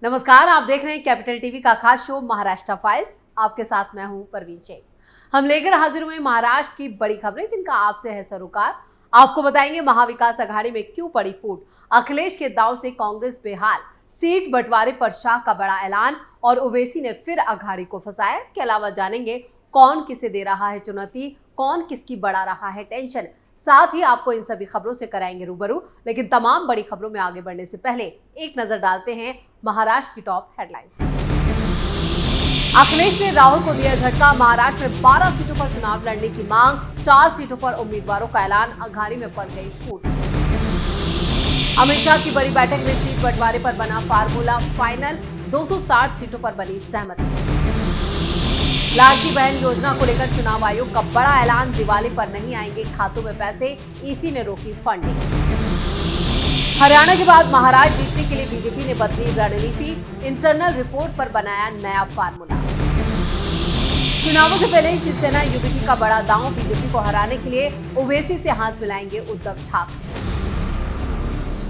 नमस्कार, आप देख रहे हैं कैपिटल टीवी का खास शो महाराष्ट्र फाइल्स। आपके साथ मैं हूं परवीन शेख। हम लेकर हाजिर हुए महाराष्ट्र की बड़ी खबरें जिनका आपसे है सरोकार। आपको बताएंगे महाविकास अघाड़ी में क्यों पड़ी फूट, अखिलेश के दांव से कांग्रेस बेहाल, सीट बंटवारे पर शाह का बड़ा ऐलान और ओवैसी ने फिर अघाड़ी को फंसाया। इसके अलावा जानेंगे कौन किसे दे रहा है चुनौती, कौन किसकी बढ़ा रहा है टेंशन। साथ ही आपको इन सभी खबरों से कराएंगे रूबरू। लेकिन तमाम बड़ी खबरों में आगे बढ़ने से पहले एक नजर डालते हैं महाराष्ट्र की टॉप हेडलाइंस पर। अखिलेश ने राहुल को दिया झटका, महाराष्ट्र में 12 सीटों पर चुनाव लड़ने की मांग, 4 सीटों पर उम्मीदवारों का ऐलान, अघाड़ी में पड़ गई फूट। अमित शाह की बड़ी बैठक में सीट बंटवारे पर बना फार्मूला फाइनल, 260 सीटों पर बनी सहमति। लाडली बहन योजना को लेकर चुनाव आयोग का बड़ा ऐलान, दिवाली पर नहीं आएंगे खातों में पैसे, ईसी ने रोकी फंडिंग। हरियाणा के बाद महाराष्ट्र जीतने के लिए बीजेपी ने बदली रणनीति, इंटरनल रिपोर्ट पर बनाया नया फार्मूला। चुनावों से पहले शिवसेना यूबीटी का बड़ा दांव, बीजेपी को हराने के लिए ओवैसी से हाथ मिलाएंगे उद्धव ठाकरे।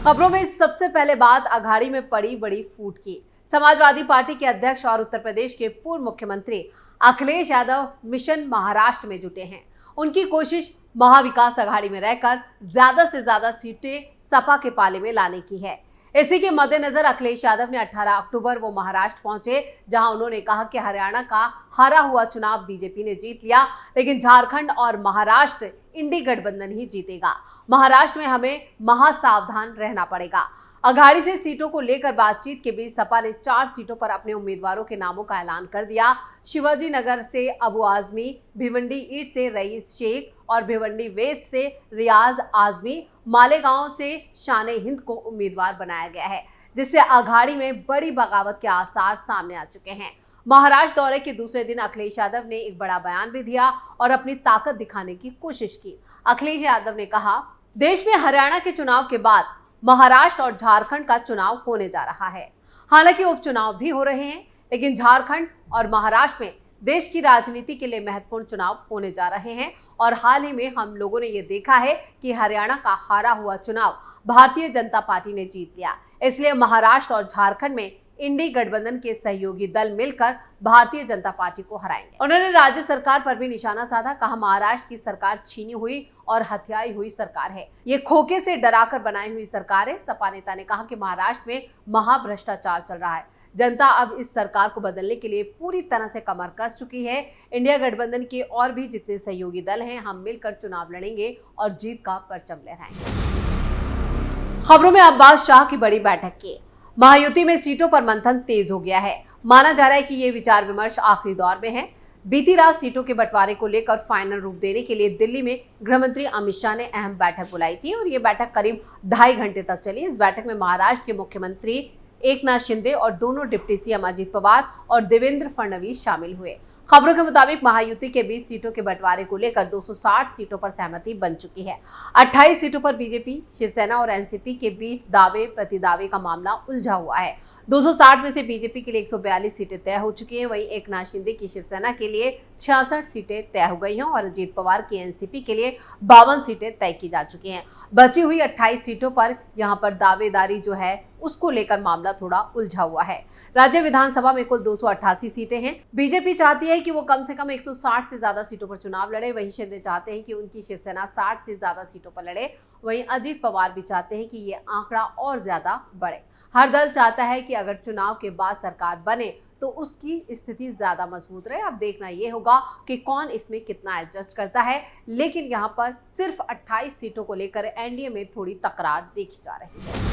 खबरों में सबसे पहले बात अघाड़ी में पड़ी बड़ी फूट की। समाजवादी पार्टी के अध्यक्ष और उत्तर प्रदेश के पूर्व मुख्यमंत्री अखिलेश यादव मिशन महाराष्ट्र में जुटे हैं। उनकी कोशिश महाविकास अघाड़ी में रहकर ज्यादा से ज्यादा सीटें सपा के पाले में लाने की है। इसी के मद्देनजर अखिलेश यादव ने 18 अक्टूबर वो महाराष्ट्र पहुंचे, जहां उन्होंने कहा कि हरियाणा का हारा हुआ चुनाव बीजेपी ने जीत लिया, लेकिन झारखंड और महाराष्ट्र इंडी गठबंधन ही जीतेगा। महाराष्ट्र में हमें महासावधान रहना पड़ेगा। अघाड़ी से सीटों को लेकर बातचीत के बीच सपा ने 4 सीटों पर अपने उम्मीदवारों के नामों का ऐलान कर दिया। शिवाजी नगर से अबू आजमी, भिवंडी ईस्ट से रईस शेख और भिवंडी वेस्ट से रियाज आजमी, मालेगांव से शाने हिंद को उम्मीदवार बनाया गया है, जिससे अघाड़ी में बड़ी बगावत के आसार सामने आ चुके हैं। महाराष्ट्र दौरे के दूसरे दिन अखिलेश यादव ने एक बड़ा बयान भी दिया और अपनी ताकत दिखाने की कोशिश की। अखिलेश यादव ने कहा, देश में हरियाणा के चुनाव के बाद महाराष्ट्र और झारखंड का चुनाव होने जा रहा है। हालांकि उपचुनाव भी हो रहे हैं, लेकिन झारखंड और महाराष्ट्र में देश की राजनीति के लिए महत्वपूर्ण चुनाव होने जा रहे हैं। और हाल ही में हम लोगों ने ये देखा है कि हरियाणा का हारा हुआ चुनाव भारतीय जनता पार्टी ने जीत लिया। इसलिए महाराष्ट्र और झारखंड में इंडी गठबंधन के सहयोगी दल मिलकर भारतीय जनता पार्टी को हराएंगे। उन्होंने राज्य सरकार पर भी निशाना साधा, कहा महाराष्ट्र की सरकार छीनी हुई और हथियाई हुई सरकार है, ये खोखे से डराकर बनाई हुई सरकार है। सपा नेता ने कहा कि महाराष्ट्र में महाभ्रष्टाचार चल रहा है, जनता अब इस सरकार को बदलने के लिए पूरी तरह से कमर कस चुकी है। इंडिया गठबंधन के और भी जितने सहयोगी दल हैं, हम मिलकर चुनाव लड़ेंगे और जीत का परचम लहराएंगे। खबरों में अब बात शाह की बड़ी बैठक की। महायुति में सीटों पर मंथन तेज हो गया है। माना जा रहा है कि ये विचार विमर्श आखिरी दौर में है। बीती रात सीटों के बंटवारे को लेकर फाइनल रूप देने के लिए दिल्ली में गृह मंत्री अमित शाह ने अहम बैठक बुलाई थी और ये बैठक करीब 2.5 घंटे तक चली। इस बैठक में महाराष्ट्र के मुख्यमंत्री एकनाथ शिंदे और दोनों डिप्टी सीएम अजित पवार और देवेंद्र फडणवीस शामिल हुए। खबरों के मुताबिक महायुति के 20 सीटों के बंटवारे को लेकर 260 सीटों पर सहमति बन चुकी है। 28 सीटों पर बीजेपी, शिवसेना और एनसीपी के बीच दावे प्रतिदावे का मामला उलझा हुआ है। 260 में से बीजेपी के लिए 142 सीटें तय हो चुकी हैं, वहीं एकनाथ शिंदे की शिवसेना के लिए 66 सीटें तय हो गई हैं और अजित पवार की एनसीपी के लिए 52 सीटें तय की जा चुकी हैं। बची हुई 28 सीटों पर यहां पर दावेदारी जो है उसको लेकर मामला थोड़ा उलझा हुआ है। राज्य विधानसभा में कुल 288 सीटें हैं। बीजेपी चाहती है कि वो कम से कम 160 से ज्यादा सीटों पर चुनाव लड़े, वहीं शिंदे चाहते हैं कि उनकी शिवसेना 60 से ज्यादा सीटों पर लड़े। वहीं अजित पवार भी चाहते हैं कि ये आंकड़ा और ज्यादा बढ़े। हर दल चाहता है कि अगर चुनाव के बाद सरकार बने तो उसकी स्थिति ज्यादा मजबूत रहे। अब देखना यह होगा कि कौन इसमें कितना एडजस्ट करता है, लेकिन यहाँ पर सिर्फ 28 सीटों को लेकर एनडीए में थोड़ी तकरार देखी जा रही है।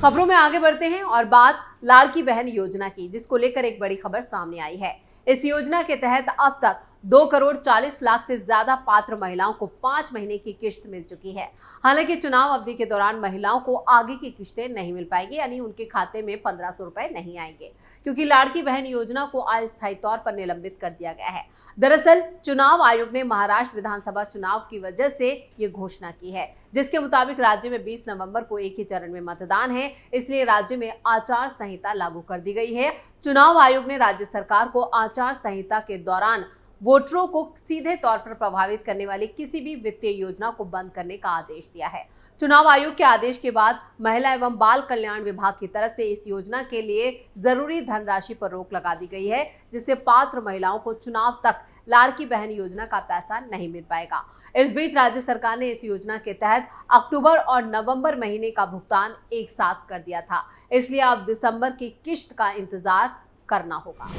खबरों में आगे बढ़ते हैं और बात लाडली बहन योजना की, जिसको लेकर एक बड़ी खबर सामने आई है। इस योजना के तहत अब तक 2 करोड़ 40 लाख से ज्यादा पात्र महिलाओं को 5 महीने की किश्त मिल चुकी है। हालांकि चुनाव अवधि के दौरान महिलाओं को आगे की किश्तें नहीं मिल पाएगी, यानी उनके खाते में 1500 रुपए नहीं आएंगे, क्योंकि लाडली बहन योजना को अस्थायी तौर पर निलंबित कर दिया गया है। दरअसल चुनाव आयोग ने महाराष्ट्र विधानसभा चुनाव की वजह से ये घोषणा की है, जिसके मुताबिक राज्य में 20 नवंबर को एक ही चरण में मतदान है, इसलिए राज्य में आचार संहिता लागू कर दी गई है। चुनाव आयोग ने राज्य सरकार को आचार संहिता के दौरान वोटरों को सीधे तौर पर प्रभावित करने वाली किसी भी वित्तीय योजना को बंद करने का आदेश दिया है। चुनाव आयोग के आदेश के बाद महिला एवं बाल कल्याण विभाग की तरफ से इस योजना के लिए जरूरी धनराशि पर रोक लगा दी गई है, जिससे पात्र महिलाओं को चुनाव तक लाड़की बहन योजना का पैसा नहीं मिल पाएगा। इस बीच राज्य सरकार ने इस योजना के तहत अक्टूबर और नवंबर महीने का भुगतान एक साथ कर दिया था, इसलिए अब दिसंबर की किश्त का इंतजार करना होगा।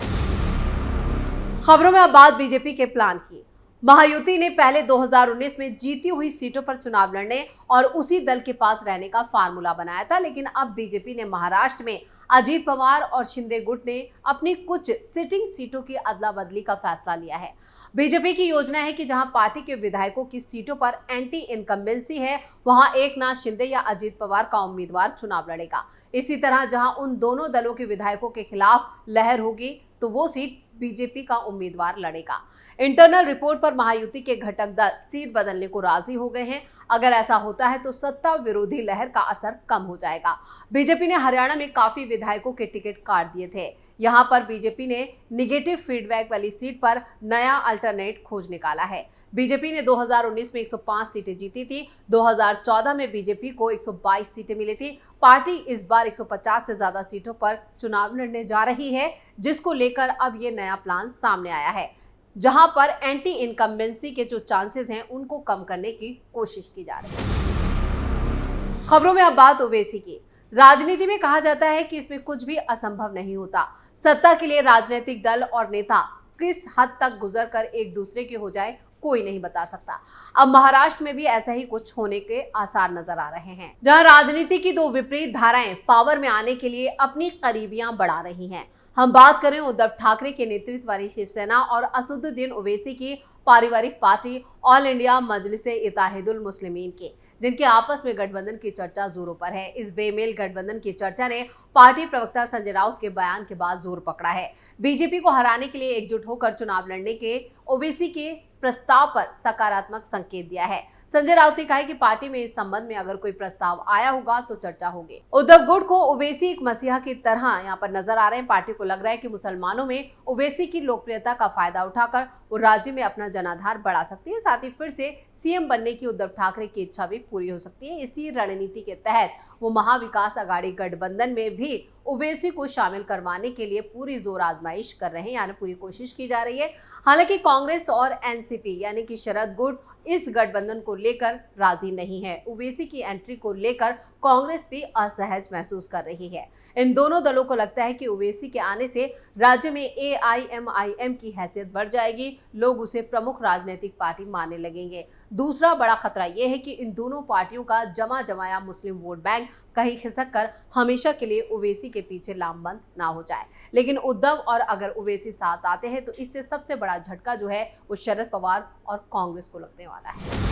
खबरों में अब बात बीजेपी के प्लान की। महायुति ने पहले 2019 में जीती हुई सीटों पर चुनाव लड़ने और उसी दल के पास रहने का फार्मूला बनाया था, लेकिन अब बीजेपी ने महाराष्ट्र में अजीत पवार और शिंदे गुट ने अपनी कुछ सिटिंग सीटों की अदला बदली का फैसला लिया है। बीजेपी की योजना है कि जहां पार्टी के विधायकों की सीटों पर एंटी इनकम्बेंसी है, वहां एकनाथ शिंदे या अजीत पवार का उम्मीदवार चुनाव लड़ेगा। इसी तरह जहां उन दोनों दलों के विधायकों के खिलाफ लहर होगी तो वो सीट बीजेपी का उम्मीदवार लड़ेगा। इंटरनल रिपोर्ट पर महायुति के घटक दल सीट बदलने को राजी हो गए हैं। अगर ऐसा होता है तो सत्ता विरोधी लहर का असर कम हो जाएगा। बीजेपी ने हरियाणा में काफी विधायकों के टिकट काट दिए थे। यहां पर बीजेपी ने निगेटिव फीडबैक वाली सीट पर नया अल्टरनेट खोज निकाला है। बीजेपी ने 2019 में 105 सीटें जीती थी। 2014 में बीजेपी को 122 सीटें मिली थी। पार्टी इस बार 150 से ज्यादा सीटों पर चुनाव लड़ने जा रही है, जिसको लेकर अब ये नया प्लान सामने आया है, जहां पर एंटी इनकम्बेंसी के जो चांसेस हैं उनको कम करने की कोशिश की जा रही है। खबरों में अब बात ओवैसी की। राजनीति में कहा जाता है कि इसमें कुछ भी असंभव नहीं होता। सत्ता के लिए राजनीतिक दल और नेता किस हद तक गुजर कर एक दूसरे के हो जाए, कोई नहीं बता सकता। अब महाराष्ट्र में भी ऐसा ही कुछ होने के आसार नजर आ रहे हैं, जहां राजनीति की दो विपरीत धाराएं पावर में आने के लिए अपनी करीबियां बढ़ा रही हैं। हम बात करें उद्धव ठाकरे के नेतृत्व वाली शिवसेना और असदुद्दीन ओवैसी की पारिवारिक पार्टी ऑल इंडिया मजलिस-ए-इत्तेहादुल मुस्लिमीन के, जिनके आपस में गठबंधन की चर्चा जोरों पर है। इस बेमेल गठबंधन की चर्चा ने पार्टी प्रवक्ता संजय राउत के बयान के बाद जोर पकड़ा है। बीजेपी को हराने के लिए एकजुट होकर चुनाव लड़ने के ओवैसी के प्रस्ताव पर सकारात्मक संकेत दिया है। संजय राउत ने कहा कि पार्टी में इस संबंध में अगर कोई प्रस्ताव आया होगा तो चर्चा होगी। उद्धव गुट को ओवैसी एक मसीहा की तरह यहाँ पर नजर आ रहे हैं। पार्टी को लग रहा है कि मुसलमानों में ओवैसी की लोकप्रियता का फायदा उठाकर वो राज्य में अपना जनाधार बढ़ा सकती है। साथ ही फिर से सीएम बनने की उद्धव ठाकरे की इच्छा भी पूरी हो सकती है। इसी रणनीति के तहत वो महाविकास अघाड़ी गठबंधन में भी ओवैसी को शामिल करवाने के लिए पूरी जोर आजमाइश कर रहे हैं, यानी पूरी कोशिश की जा रही है। हालांकि कांग्रेस और एनसीपी यानी कि शरद गुट इस गठबंधन को लेकर राजी नहीं है। ओवैसी की एंट्री को लेकर कांग्रेस भी असहज महसूस कर रही है। इन दोनों दलों को लगता है कि ओवैसी के आने से राज्य में एआईएमआईएम की हैसियत बढ़ जाएगी, लोग उसे प्रमुख राजनीतिक पार्टी मानने लगेंगे। दूसरा बड़ा खतरा यह है कि इन दोनों पार्टियों का जमा जमाया मुस्लिम वोट बैंक कहीं खिसक कर हमेशा के लिए ओवैसी के पीछे लामबंद ना हो जाए। लेकिन उद्धव और अगर ओवैसी साथ आते हैं तो इससे सबसे बड़ा झटका जो है वो शरद पवार और कांग्रेस को लगने वाला है।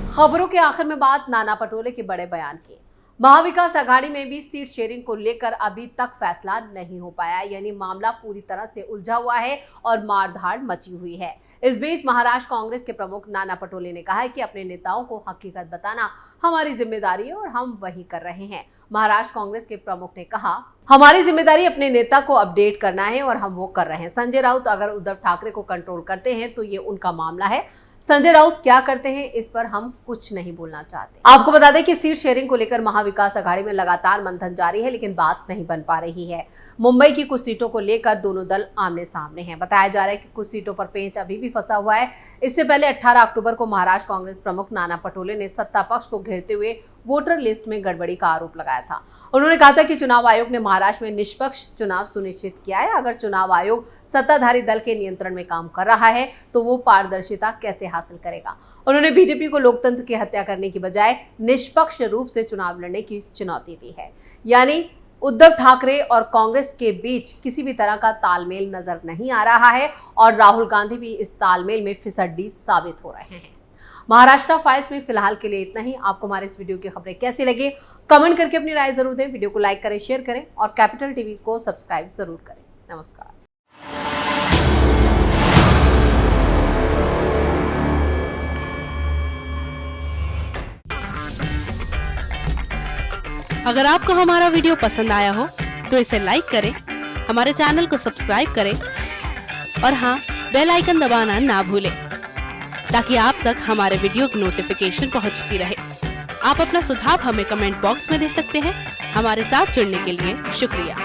खबरों के आखिर में बात नाना पटोले के बड़े बयान की। महाविकास अघाड़ी में भी सीट शेयरिंग को लेकर अभी तक फैसला नहीं हो पाया, यानी मामला पूरी तरह से उलझा हुआ है और मारधाड़ मची हुई है। इस बीच महाराष्ट्र कांग्रेस के प्रमुख नाना पटोले ने कहा है कि अपने नेताओं को हकीकत बताना हमारी जिम्मेदारी है और हम वही कर रहे हैं। महाराष्ट्र कांग्रेस के प्रमुख ने कहा, हमारी जिम्मेदारी अपने नेता को अपडेट करना है और हम वो कर रहे हैं। संजय राउत अगर उद्धव ठाकरे को कंट्रोल करते हैं तो ये उनका मामला है। संजय राउत क्या करते हैं इस पर हम कुछ नहीं बोलना चाहते। आपको बता दें कि सीट शेयरिंग को लेकर महाविकास अघाड़ी में लगातार मंथन जारी है, लेकिन बात नहीं बन पा रही है। मुंबई की कुछ सीटों को लेकर दोनों दल आमने सामने हैं। बताया जा रहा है कि कुछ सीटों पर पेंच अभी भी फंसा हुआ है। इससे पहले 18 अक्टूबर को महाराष्ट्र कांग्रेस प्रमुख नाना पटोले ने सत्ता पक्ष को घेरते हुए वोटर लिस्ट में गड़बड़ी का आरोप लगाया था। उन्होंने कहा था कि चुनाव आयोग ने महाराष्ट्र में निष्पक्ष चुनाव सुनिश्चित किया है। अगर चुनाव आयोग सत्ताधारी दल के नियंत्रण में काम कर रहा है तो वो पारदर्शिता कैसे हासिल करेगा। उन्होंने बीजेपी को लोकतंत्र की हत्या करने की बजाय निष्पक्ष रूप से चुनाव लड़ने की चुनौती दी है। यानी उद्धव ठाकरे और कांग्रेस के बीच किसी भी तरह का तालमेल नजर नहीं आ रहा है और राहुल गांधी भी इस तालमेल में फिसड्डी साबित हो रहे हैं। महाराष्ट्र फाइल्स में फिलहाल के लिए इतना ही। आपको हमारे इस वीडियो की खबरें कैसी लगी कमेंट करके अपनी राय जरूर दें। वीडियो को लाइक करें, शेयर करें और कैपिटल टीवी को सब्सक्राइब जरूर करें। नमस्कार। अगर आपको हमारा वीडियो पसंद आया हो तो इसे लाइक करें, हमारे चैनल को सब्सक्राइब करें और हाँ, बेल आइकन दबाना ना भूलें ताकि आप तक हमारे वीडियो की नोटिफिकेशन पहुंचती रहे। आप अपना सुझाव हमें कमेंट बॉक्स में दे सकते हैं। हमारे साथ जुड़ने के लिए शुक्रिया।